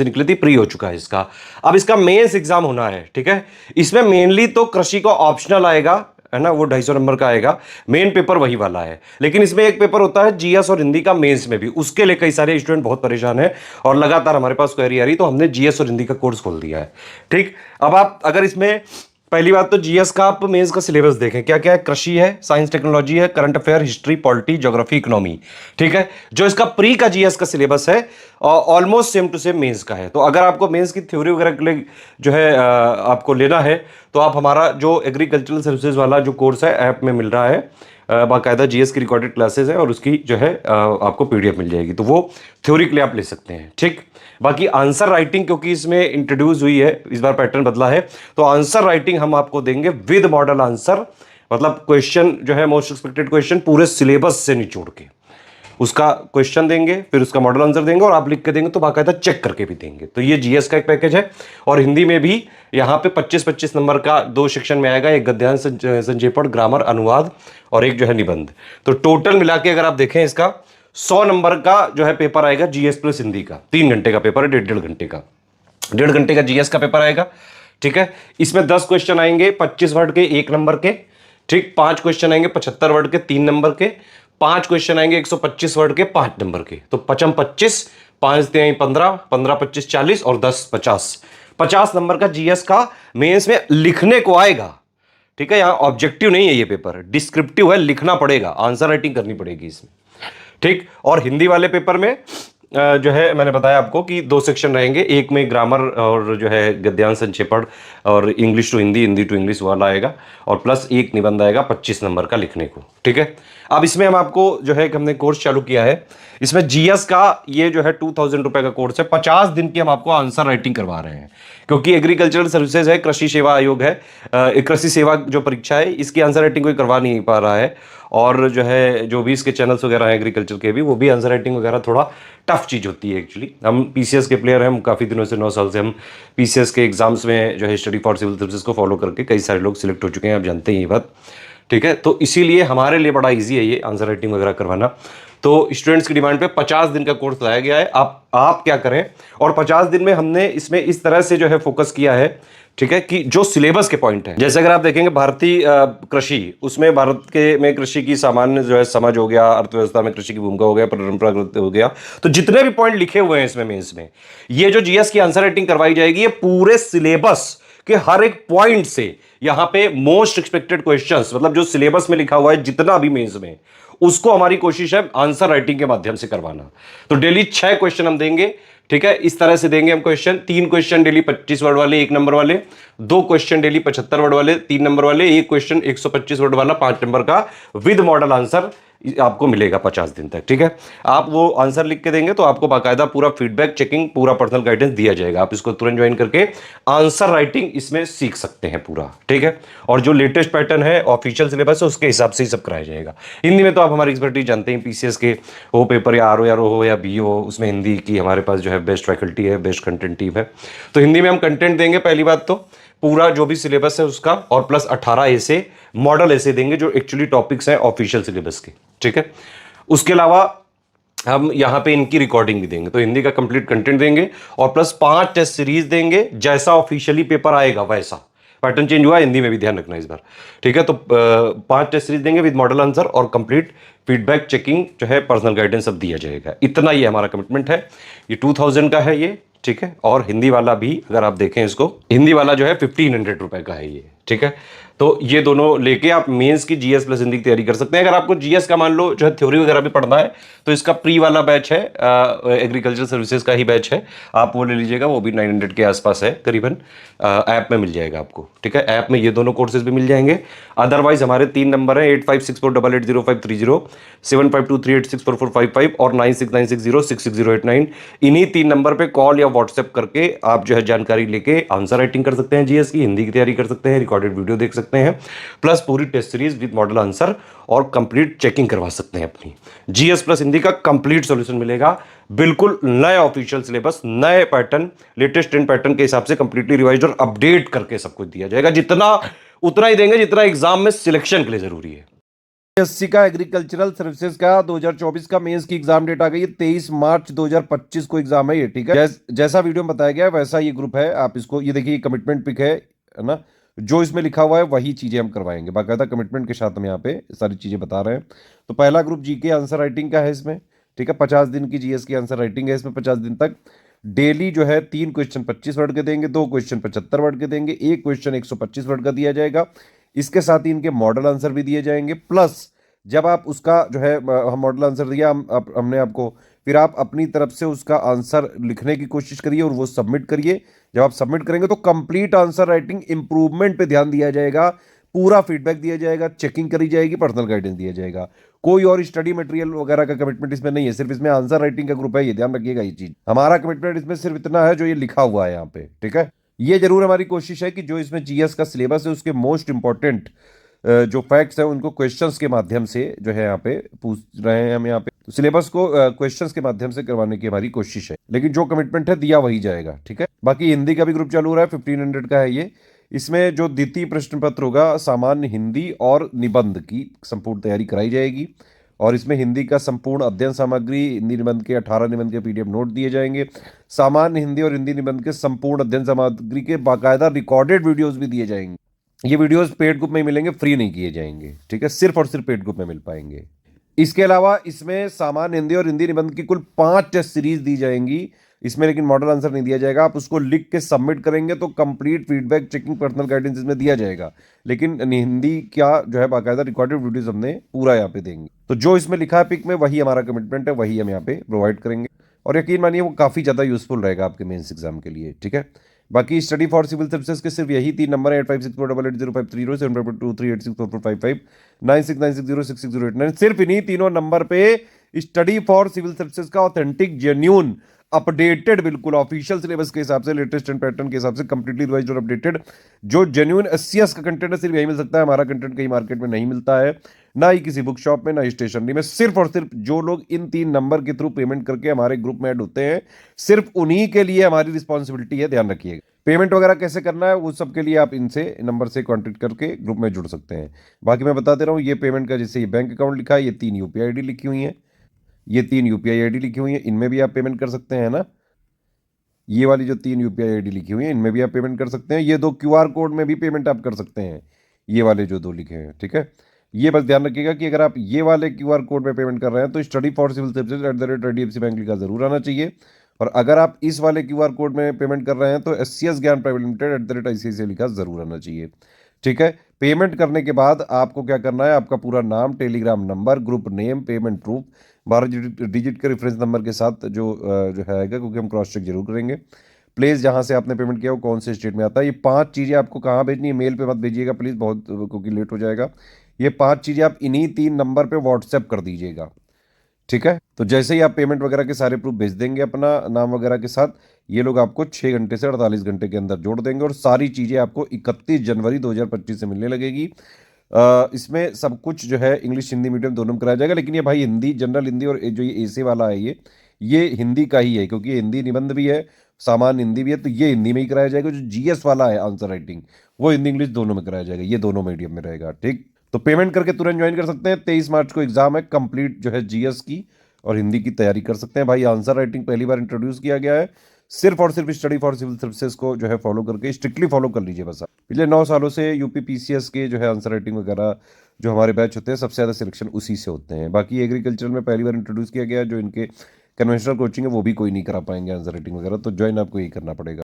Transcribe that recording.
निकली थी, प्री हो चुका है इसका। अब इसका मेंस एग्जाम होना है, ठीक है। इसमें मेनली तो कृषि का ऑप्शनल आएगा, है ना, वो 250 नंबर का आएगा। मेन पेपर वही वाला है, लेकिन इसमें एक पेपर होता है जीएस और हिंदी का मेंस में भी। उसके लिए कई सारे स्टूडेंट बहुत परेशान है और लगातार हमारे पास क्वेरी आ रही, तो हमने जीएस और हिंदी का कोर्स खोल दिया है, ठीक। अब आप अगर इसमें पहली बात तो जीएस का आप मेंस का सिलेबस देखें, क्या क्या है। कृषि है, साइंस टेक्नोलॉजी है, current affair, history, polity, geography, economy, ठीक है। जो इसका प्री का जीएस का सिलेबस है almost same to same mains का है। तो अगर आपको मेंस की थ्योरी वगैरह के लिए जो है आपको लेना है, तो आप हमारा जो एग्रीकल्चरल सर्विसेज वाला जो कोर्स है ऐप में मिल रहा है, बाकायदा जीएस की रिकॉर्डेड क्लासेस है और उसकी जो है आपको पीडीएफ मिल जाएगी, तो वो थ्योरी के लिए आप ले सकते हैं, ठीक। बाकी आंसर राइटिंग क्योंकि इसमें इंट्रोड्यूस हुई है, इस बार पैटर्न बदला है, तो आंसर राइटिंग हम आपको देंगे विद मॉडल आंसर। मतलब क्वेश्चन जो है मोस्ट एक्सपेक्टेड क्वेश्चन पूरे सिलेबस से निचोड़ के उसका क्वेश्चन देंगे, फिर उसका मॉडल आंसर देंगे और आप लिख के देंगे तो बाकायदा चेक करके भी देंगे। तो ये जीएस का एक पैकेज है। और हिंदी में भी यहाँ पे 25-25 नंबर का 2 सेक्शन में आएगा, एक गद्यांश संक्षेपण, ग्रामर, अनुवाद और एक जो है निबंध। तो टोटल मिला के अगर आप देखें इसका 100 नंबर का जो है पेपर आएगा जीएस प्लस हिंदी का। 3 घंटे का पेपर है, 1.5 घंटे का, 1.5 घंटे का जीएस का पेपर आएगा, ठीक है। इसमें 10 क्वेश्चन आएंगे 25 वर्ड के 1 नंबर के, ठीक। 5 क्वेश्चन आएंगे 75 वर्ड के 3 नंबर के, 5 क्वेश्चन आएंगे 125 वर्ड के 5 नंबर के। तो 55 25, 5 3 15, 15 25 40 और 10 50, 50 नंबर का जीएस का मेंस में लिखने को आएगा, ठीक है। यहां ऑब्जेक्टिव नहीं है ये पेपर, डिस्क्रिप्टिव है, लिखना पड़ेगा, आंसर राइटिंग करनी पड़ेगी इसमें, ठीक। और हिंदी वाले पेपर में जो है मैंने बताया आपको कि 2 सेक्शन रहेंगे, एक में ग्रामर और जो है गद्यांश संक्षेपण और English to Hindi, Hindi to English वाला आएगा, और प्लस एक निबंध आएगा 25 नंबर का लिखने को, ठीक है। अब इसमें हम आपको जो है हमने कोर्स चालू किया है, इसमें जीएस का ये जो है 2000 रुपए का कोर्स है। 50 दिन की हम आपको आंसर राइटिंग करवा रहे हैं, क्योंकि एग्रीकल्चरल सर्विसेज है, कृषि सेवा आयोग है, कृषि सेवा जो परीक्षा है इसकी आंसर राइटिंग कोई करवा नहीं पा रहा है। और जो है जो भी इसके चैनल्स वगैरह हैं एग्रीकल्चर के भी, वो भी आंसर राइटिंग वगैरह थोड़ा टफ चीज़ होती है एक्चुअली। हम पीसीएस के प्लेयर हैं, काफ़ी दिनों से 9 साल से हम पीसीएस के एग्जाम्स में जो है स्टडी फॉर सिविल सर्विसेज को फॉलो करके कई सारे लोग सिलेक्ट हो चुके हैं, आप जानते हैं ये बात, ठीक है। तो इसीलिए हमारे लिए बड़ा ईजी है ये आंसर राइटिंग वगैरह करवाना। तो स्टूडेंट्स की डिमांड पे 50 दिन का कोर्स लाया गया है। आप क्या करें, और 50 दिन में हमने इसमें इस तरह से जो है फोकस किया है, ठीक है, कि जो सिलेबस के पॉइंट है, जैसे अगर आप देखेंगे भारतीय कृषि, उसमें भारत के में कृषि की सामान्य जो है समझ हो गया, अर्थव्यवस्था में कृषि की भूमिका हो गया, परंपरागत हो गया, तो जितने भी पॉइंट लिखे हुए हैं इसमें मेंस में, ये जो जीएस की आंसर राइटिंग करवाई जाएगी, ये पूरे सिलेबस कि हर एक पॉइंट से यहां पे मोस्ट एक्सपेक्टेड क्वेश्चंस, मतलब जो सिलेबस में लिखा हुआ है जितना भी मेंस में, उसको हमारी कोशिश है आंसर राइटिंग के माध्यम से करवाना। तो डेली 6 क्वेश्चन हम देंगे, ठीक है, इस तरह से देंगे हम क्वेश्चन। 3 क्वेश्चन डेली 25 वर्ड वाले 1 नंबर वाले, 2 क्वेश्चन डेली 75 वर्ड वाले 3 नंबर वाले, 1 क्वेश्चन 125 वर्ड वाला 5 नंबर का विद मॉडल आंसर आपको मिलेगा 50 दिन तक, ठीक है। आप वो आंसर लिख के देंगे तो आपको बाकायदा पूरा फीडबैक, चेकिंग, पूरा पर्सनल गाइडेंस दिया जाएगा। आप इसको तुरंत ज्वाइन करके आंसर राइटिंग इसमें सीख सकते हैं पूरा, ठीक है। और जो लेटेस्ट पैटर्न है ऑफिशियल सिलेबस है उसके हिसाब से ही सब कराया जाएगा। हिंदी में तो आप हमारी एक्सपर्टीज जानते हैं, पीसीएस के वो पेपर या आरओ हो या बी हो, उसमें हिंदी की हमारे पास जो है बेस्ट फैकल्टी है, बेस्ट कंटेंट टीम है। तो हिंदी में हम कंटेंट देंगे, पहली बात तो पूरा जो भी सिलेबस है उसका, और प्लस 18 ऐसे मॉडल ऐसे देंगे जो एक्चुअली टॉपिक्स हैं ऑफिशियल सिलेबस के, ठीक है। उसके अलावा हम यहाँ पे इनकी रिकॉर्डिंग भी देंगे, तो हिंदी का कंप्लीट कंटेंट देंगे और प्लस 5 टेस्ट सीरीज देंगे, जैसा ऑफिशियली पेपर आएगा वैसा। पैटर्न चेंज हुआ हिंदी में भी, ध्यान रखना इस बार, ठीक है। तो 5 टेस्ट सीरीज देंगे विद मॉडल आंसर और कंप्लीट फीडबैक, चेकिंग जो है, पर्सनल गाइडेंस सब दिया जाएगा। इतना ही हमारा कमिटमेंट है। ये 2000 का है ये, ठीक है। और हिंदी वाला भी अगर आप देखें इसको, हिंदी वाला जो है 1500 रुपए का है ये, ठीक है। तो ये दोनों लेके आप मेंस की जीएस प्लस हिंदी की तैयारी कर सकते हैं। अगर आपको जीएस का मान लो जो है थ्योरी वगैरह भी पढ़ना है, तो इसका प्री वाला बैच है, एग्रीकल्चर सर्विसेज का ही बैच है, आप वो ले लीजिएगा, वो भी 900 के आसपास है करीबन, ऐप में मिल जाएगा आपको, ठीक है। ऐप में ये दोनों कोर्सेज भी मिल जाएंगे। अदरवाइज हमारे 3 नंबर है 8564880530, 7523864455 और 9696066089। इन्हीं 3 नंबर पे कॉल या व्हाट्सएप करके आप जो है जानकारी लेके आंसर राइटिंग कर सकते हैं जीएस की, हिंदी की तैयारी कर सकते हैं, रिकॉर्डेड वीडियो देख सकते हैं, प्लस पूरी test series with model answer और कंप्लीट चेकिंग करवा सकते हैं अपनी। जीएस प्लस हिंदी का कंप्लीट सॉल्यूशन मिलेगा, बिल्कुल नए ऑफिशियल सिलेबस, नए पैटर्न, लेटेस्ट ट्रेंड पैटर्न के हिसाब से कंप्लीटली रिवाइज्ड और अपडेट करके सब कुछ दिया जाएगा। जितना उतना ही देंगे जितना एग्जाम में सिलेक्शन के लिए जरूरी है। एससी का एग्रीकल्चरल सर्विसेज का 2024 का मेंस की एग्जाम डेट आ गई है। 23 मार्च 2025 को एग्जाम है ये, ठीक है। जैसा वीडियो में बताया गया है वैसा ये ग्रुप है। आप इसको ये देखिए, कमिटमेंट पिक है ना, जो इसमें लिखा हुआ है वही चीजें हम करवाएंगे बाकायदा कमिटमेंट के साथ। हम यहाँ पे सारी चीजें बता रहे हैं। तो पहला ग्रुप जीके आंसर राइटिंग का है इसमें, ठीक है। 50 दिन की जीएस की आंसर राइटिंग है इसमें। 50 दिन तक डेली जो है 3 क्वेश्चन 25 वर्ड के देंगे, 2 क्वेश्चन 75 वर्ड के देंगे, 1 क्वेश्चन 125 वर्ड का दिया जाएगा। इसके साथ ही इनके मॉडल आंसर भी दिए जाएंगे। प्लस जब आप उसका जो है हम मॉडल आंसर दिया हमने आपको, फिर आप अपनी तरफ से उसका आंसर लिखने की कोशिश करिए और वो सबमिट करिए। जब आप सबमिट करेंगे तो कंप्लीट आंसर राइटिंग इंप्रूवमेंट पे ध्यान दिया जाएगा, पूरा फीडबैक दिया जाएगा, चेकिंग करी जाएगी, पर्सनल गाइडेंस दिया जाएगा। कोई और स्टडी मटेरियल वगैरह का कमिटमेंट इसमें नहीं है, सिर्फ इसमें आंसर राइटिंग का ग्रुप है, ये ध्यान रखिएगा। ये चीज हमारा कमिटमेंट इसमें सिर्फ इतना है जो ये लिखा हुआ है यहाँ पे, ठीक है। ये जरूर हमारी कोशिश है कि जो इसमें जीएस का सिलेबस है उसके मोस्ट इंपॉर्टेंट जो फैक्ट्स हैं उनको क्वेश्चंस के माध्यम से जो है यहाँ पे पूछ रहे हैं हम यहाँ पे। तो सिलेबस को क्वेश्चंस के माध्यम से करवाने की हमारी कोशिश है, लेकिन जो कमिटमेंट है दिया वही जाएगा, ठीक है। बाकी हिंदी का भी ग्रुप चालू हो रहा है, 1500 का है ये। इसमें जो द्वितीय प्रश्न पत्र होगा, सामान्य हिंदी और निबंध की संपूर्ण तैयारी कराई जाएगी। और इसमें हिंदी का संपूर्ण अध्ययन सामग्री, हिंदी निबंध के 18 निबंध के पीडीएफ नोट दिए जाएंगे। सामान्य हिंदी और हिंदी निबंध के संपूर्ण अध्ययन सामग्री के बाकायदा रिकॉर्डेड वीडियोस भी दिए जाएंगे। ये वीडियोस पेड ग्रुप में मिलेंगे, फ्री नहीं किए जाएंगे, ठीक है। सिर्फ और सिर्फ पेड ग्रुप में मिल पाएंगे। इसके अलावा इसमें सामान्य हिंदी और हिंदी निबंध की कुल 5 टेस्ट सीरीज दी जाएंगी इसमें, लेकिन मॉडल आंसर नहीं दिया जाएगा। आप उसको लिख के सबमिट करेंगे तो complete feedback, checking, personal guidance इसमें दिया जाएगा। लेकिन हिंदी क्या जो है बाकायदा रिकॉर्डेड वीडियोस हमने पूरा यहाँ पे देंगे। तो जो इसमें लिखा है पिक में वही हमारा कमिटमेंट है, वही हम यहाँ पे प्रोवाइड करेंगे। और यकीन मानिए वो काफ़ी ज़्यादा यूजफुल रहेगा आपके मेंस एग्जाम के लिए, ठीक है। बाकी स्टडी फॉर सिविल सर्विसेज के सिर्फ यही 3 नंबर है, 8564880530, 7523864455, 9696066089। सिर्फ इन्हीं तीनों नंबर पे स्टडी फॉर सिविल सर्विसेज का ऑथेंटिक, जेन्यून, अपडेटेड, बिल्कुल ऑफिशियल सिलेबस के हिसाब से, लेटेस्ट एंड पैटर्न के हिसाब से कंप्लीटली रिवाइज्ड और अपडेटेड जो जेन्यून एससीएस का कंटेंट है, सिर्फ यही मिल सकता है। हमारा कंटेंट कहीं मार्केट में नहीं मिलता है, ना ही किसी बुक शॉप में, ना ही स्टेशनरी में। सिर्फ और सिर्फ जो लोग इन 3 नंबर के थ्रू पेमेंट करके हमारे ग्रुप में ऐड होते हैं, सिर्फ उन्हीं के लिए हमारी रिस्पॉन्सिबिलिटी है, ध्यान रखिएगा। पेमेंट वगैरह कैसे करना है वो सब के लिए आप इनसे नंबर से कॉन्टेक्ट करके ग्रुप में जुड़ सकते हैं। बाकी मैं बता दे रहा हूँ, ये पेमेंट का जैसे ये बैंक अकाउंट लिखा है, ये 3 यूपीआई आईडी लिखी हुई है, ये 3 यूपीआई आईडी लिखी हुई है, इनमें भी आप पेमेंट कर सकते हैं ना। ये वाली जो 3 यूपीआई आईडी लिखी हुई है इनमें भी आप पेमेंट कर सकते हैं। ये 2 क्यूआर कोड में भी पेमेंट आप कर सकते हैं, ये वाले जो 2 लिखे हैं, ठीक है। ये बस ध्यान रखिएगा कि अगर आप ये वाले क्यूआर कोड में पेमेंट कर रहे हैं तो study for civil services @HDFC bank लिखा जरूर आना चाहिए। और अगर आप इस वाले क्यूआर कोड में पेमेंट कर रहे हैं तो SCS ज्ञान प्राइवेट लिमिटेड @ICICI लिखा जरूर आना चाहिए, ठीक है। पेमेंट करने के बाद आपको क्या करना है, आपका पूरा नाम, Telegram number, group name, payment proof, 12 digit के रेफरेंस नंबर के साथ जो है आएगा, क्योंकि हम क्रॉस चेक जरूर करेंगे। प्लेस जहाँ से आपने पेमेंट किया वो कौन से स्टेट में आता है। ये 5 चीज़ें आपको कहाँ भेजनी है, मेल पे मत भेजिएगा प्लीज़, बहुत क्योंकि लेट हो जाएगा। ये 5 चीज़ें आप इन्हीं 3 नंबर पे व्हाट्सएप कर दीजिएगा, ठीक है। तो जैसे ही आप पेमेंट वगैरह के सारे प्रूफ भेज देंगे अपना नाम वगैरह के साथ, ये लोग आपको 6 घंटे से 48 घंटे के अंदर जोड़ देंगे और सारी चीज़ें आपको 31 जनवरी 2025 से मिलने लगेगी। इसमें सब कुछ जो है इंग्लिश हिंदी मीडियम दोनों में कराया जाएगा, लेकिन ये भाई हिंदी, जनरल हिंदी और जो ये एसे वाला है ये हिंदी का ही है, क्योंकि ये हिंदी निबंध भी है, सामान्य हिंदी भी है, तो ये हिंदी में ही कराया जाएगा। जो जीएस वाला है आंसर राइटिंग, वो हिंदी इंग्लिश दोनों में कराया जाएगा, ये दोनों मीडियम में रहेगा, ठीक। तो पेमेंट करके तुरंत ज्वाइन कर सकते हैं। 23 मार्च को एग्जाम है, कंप्लीट जो है जीएस की और हिंदी की तैयारी कर सकते हैं। भाई आंसर राइटिंग पहली बार इंट्रोड्यूस किया गया है, सिर्फ और सिर्फ स्टडी फॉर सिविल सर्विसेज को जो है फॉलो करके स्ट्रिक्टली फॉलो कर लीजिए बस। आप पिछले 9 सालों से यूपी पीसीएस के जो है आंसर राइटिंग वगैरह जो हमारे बैच होते हैं, सबसे ज़्यादा सिलेक्शन उसी से होते हैं। बाकी एग्रीकल्चर में पहली बार इंट्रोड्यूस किया गया है, जो इनके कन्वेंशनल कोचिंग है वो भी कोई नहीं करा पाएंगे आंसर राइटिंग वगैरह, तो ज्वाइन आपको यही करना पड़ेगा।